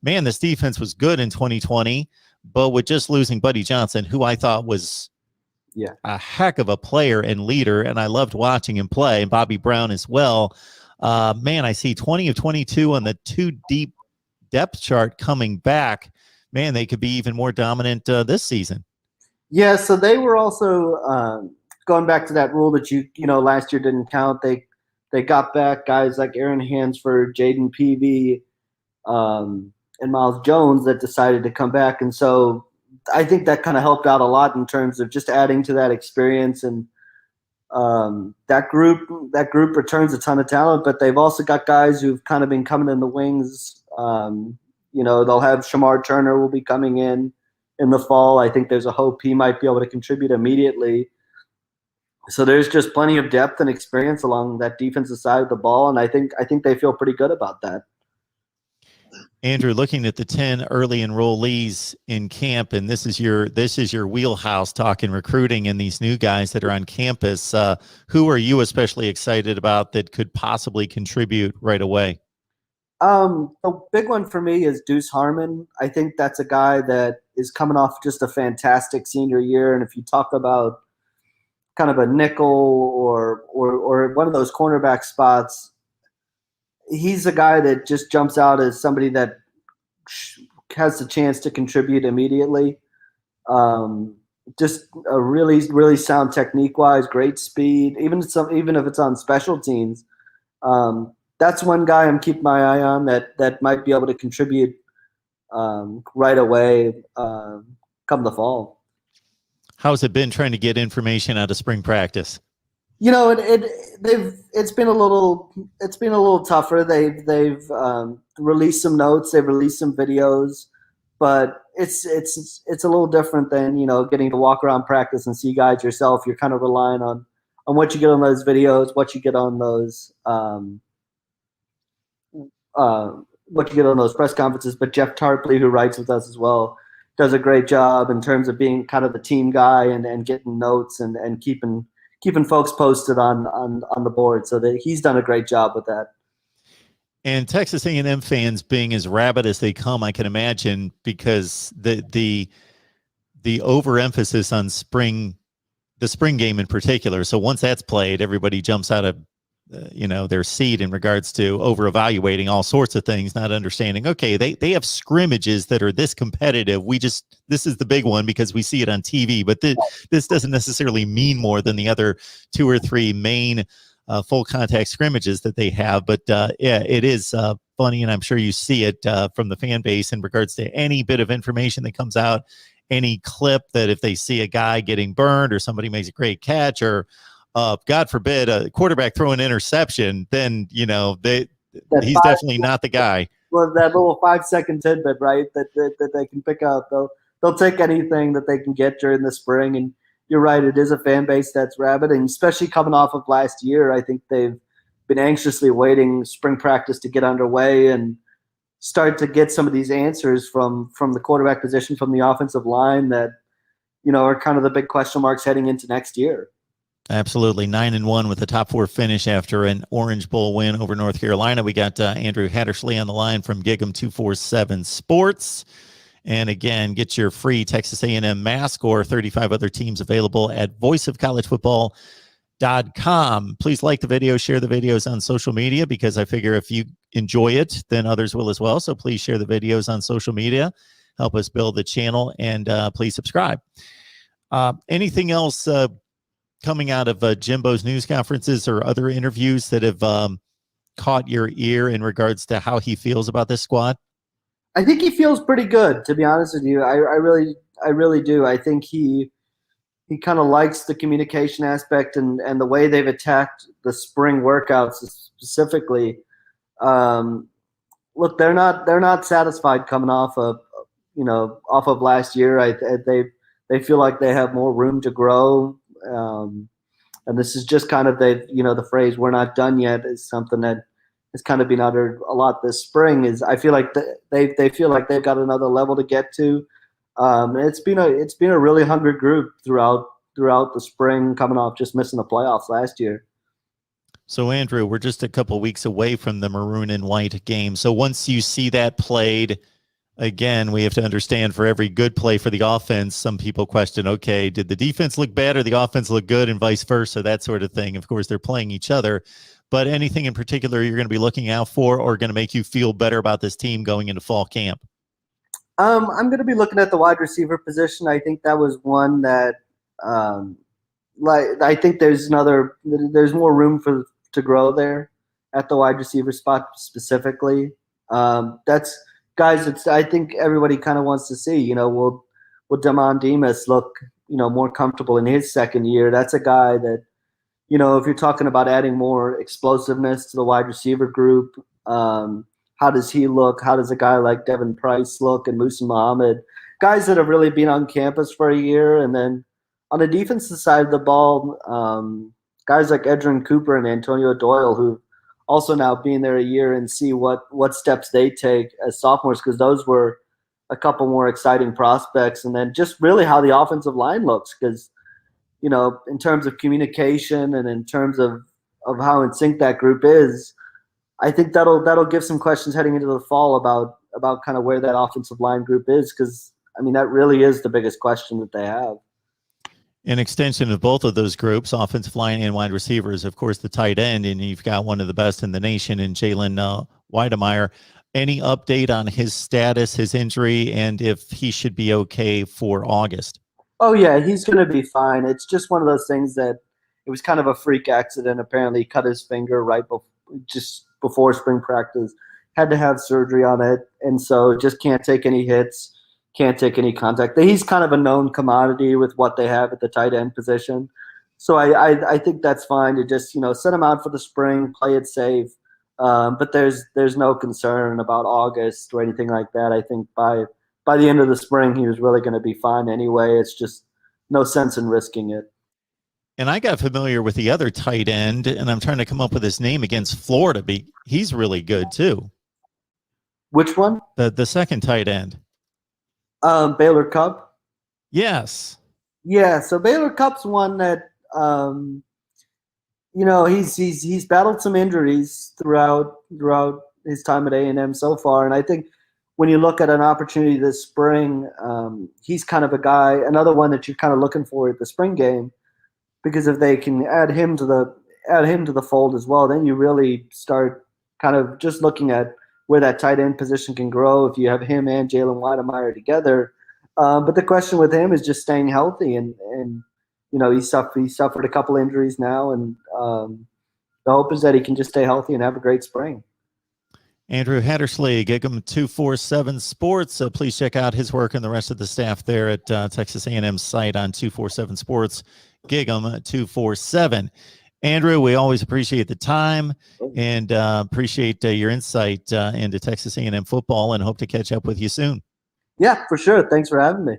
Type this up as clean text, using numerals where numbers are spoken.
man, this defense was good in 2020, but with just losing Buddy Johnson, who I thought was a heck of a player and leader, and I loved watching him play, and Bobby Brown as well. Man, I see 20 of 22 on the 2 deep depth chart coming back. Man, they could be even more dominant this season. Yeah, so they were also going back to that rule that you last year didn't count. They got back guys like Aaron Hansford, Jaden Peavy, and Miles Jones that decided to come back, and so I think that kind of helped out a lot in terms of just adding to that experience. And that group returns a ton of talent, but they've also got guys who've kind of been coming in the wings. They'll have Shamar Turner will be coming in the fall. I think there's a hope he might be able to contribute immediately. So there's just plenty of depth and experience along that defensive side of the ball, and I think they feel pretty good about that. Andrew, looking at the 10 early enrollees in camp, and this is your wheelhouse, talking recruiting and these new guys that are on campus. Who are you especially excited about that could possibly contribute right away? The big one for me is Deuce Harmon. I think that's a guy that is coming off just a fantastic senior year, and if you talk about kind of a nickel or one of those cornerback spots, he's a guy that just jumps out as somebody that has the chance to contribute immediately. Just a really, really sound technique-wise, great speed, even if it's on special teams. That's one guy I'm keeping my eye on that might be able to contribute right away come the fall. How's it been trying to get information out of spring practice? It's been a little tougher. They've released some notes, they've released some videos, but it's a little different than getting to walk around practice and see guys yourself. You're kind of relying on what you get on those videos, what you get on those press conferences. But Jeff Tarpley, who writes with us as well, does a great job in terms of being kind of the team guy and getting notes and keeping folks posted on the board. So he's done a great job with that. And Texas A&M fans being as rabid as they come, I can imagine, because the overemphasis on the spring game in particular. So once that's played, everybody jumps out of their seat in regards to over evaluating all sorts of things, not understanding, okay, they have scrimmages that are this competitive. This is the big one because we see it on TV, but this doesn't necessarily mean more than the other 2 or 3 main full contact scrimmages that they have. But yeah, it is funny, and I'm sure you see it from the fan base in regards to any bit of information that comes out, any clip that if they see a guy getting burned or somebody makes a great catch or God forbid a quarterback throw an interception, then he's definitely not the guy. Well, that little 5-second tidbit, right, that they can pick up. They'll take anything that they can get during the spring. And you're right, it is a fan base that's rabid, and especially coming off of last year, I think they've been anxiously waiting spring practice to get underway and start to get some of these answers from the quarterback position, from the offensive line that are kind of the big question marks heading into next year. Absolutely. 9-1 with a top 4 finish after an Orange Bowl win over North Carolina. We got Andrew Hattersley on the line from Gig'em 247 Sports. And again, get your free Texas A&M mask or 35 other teams available at voiceofcollegefootball.com. Please like the video, share the videos on social media, because I figure if you enjoy it, then others will as well. So please share the videos on social media. Help us build the channel, and please subscribe. Anything else coming out of Jimbo's news conferences or other interviews that have caught your ear in regards to how he feels about this squad? I think he feels pretty good, to be honest with you. I really do. I think he kind of likes the communication aspect and the way they've attacked the spring workouts specifically. Look, they're not satisfied coming off of last year. They feel like they have more room to grow. And this is just kind of the phrase "we're not done yet" is something that has kind of been uttered a lot this spring. Is I feel like they feel like they've got another level to get to. It's been a really hungry group throughout the spring, coming off just missing the playoffs last year. So Andrew, we're just a couple weeks away from the maroon and white game. So once you see that played, again, we have to understand for every good play for the offense, some people question, okay, did the defense look bad or the offense look good, and vice versa, that sort of thing. Of course, they're playing each other, but anything in particular you're going to be looking out for or going to make you feel better about this team going into fall camp? I'm going to be looking at the wide receiver position. I think that was one that, I think there's more room to grow there at the wide receiver spot specifically. That's guys. I think everybody kind of wants to see. Will Damon Demas look more comfortable in his second year? That's a guy that if you're talking about adding more explosiveness to the wide receiver group. How does he look? How does a guy like Devin Price look and Musa Muhammad? Guys that have really been on campus for a year. And then on the defensive side of the ball, guys like Edrin Cooper and Antonio Doyle, who also now being there a year, and see what steps they take as sophomores, because those were a couple more exciting prospects. And then just really how the offensive line looks, because, in terms of communication and in terms of how in sync that group is, I think that'll give some questions heading into the fall about kind of where that offensive line group is, because that really is the biggest question that they have. An extension of both of those groups, offensive line and wide receivers, of course, the tight end, and you've got one of the best in the nation in Jalen Weidemeyer. Any update on his status, his injury, and if he should be okay for August? Oh yeah, he's going to be fine. It's just one of those things that it was kind of a freak accident. Apparently, he cut his finger just before spring practice, had to have surgery on it, and so just can't take any hits, can't take any contact. He's kind of a known commodity with what they have at the tight end position. So I think that's fine to just set him out for the spring, play it safe. But there's no concern about August or anything like that. I think by the end of the spring, he was really going to be fine anyway. It's just no sense in risking it. And I got familiar with the other tight end, and I'm trying to come up with his name against Florida. He's really good too. Which one? The second tight end. Baylor Cup. Yes. Yeah. So Baylor Cup's one that he's battled some injuries throughout his time at A&M so far, and I think when you look at an opportunity this spring, he's kind of a guy, another one that you're kind of looking for at the spring game. Because if they can add him to the fold as well, then you really start kind of just looking at where that tight end position can grow if you have him and Jalen Weidemeyer together. But the question with him is just staying healthy, and he suffered a couple injuries now, and the hope is that he can just stay healthy and have a great spring. Andrew Hattersley, Gig'em 247 Sports. Please check out his work and the rest of the staff there at Texas A&M's site on 247 Sports. Gig'em 247. Andrew, we always appreciate the time and appreciate your insight into Texas A&M football, and hope to catch up with you soon. Yeah, for sure. Thanks for having me.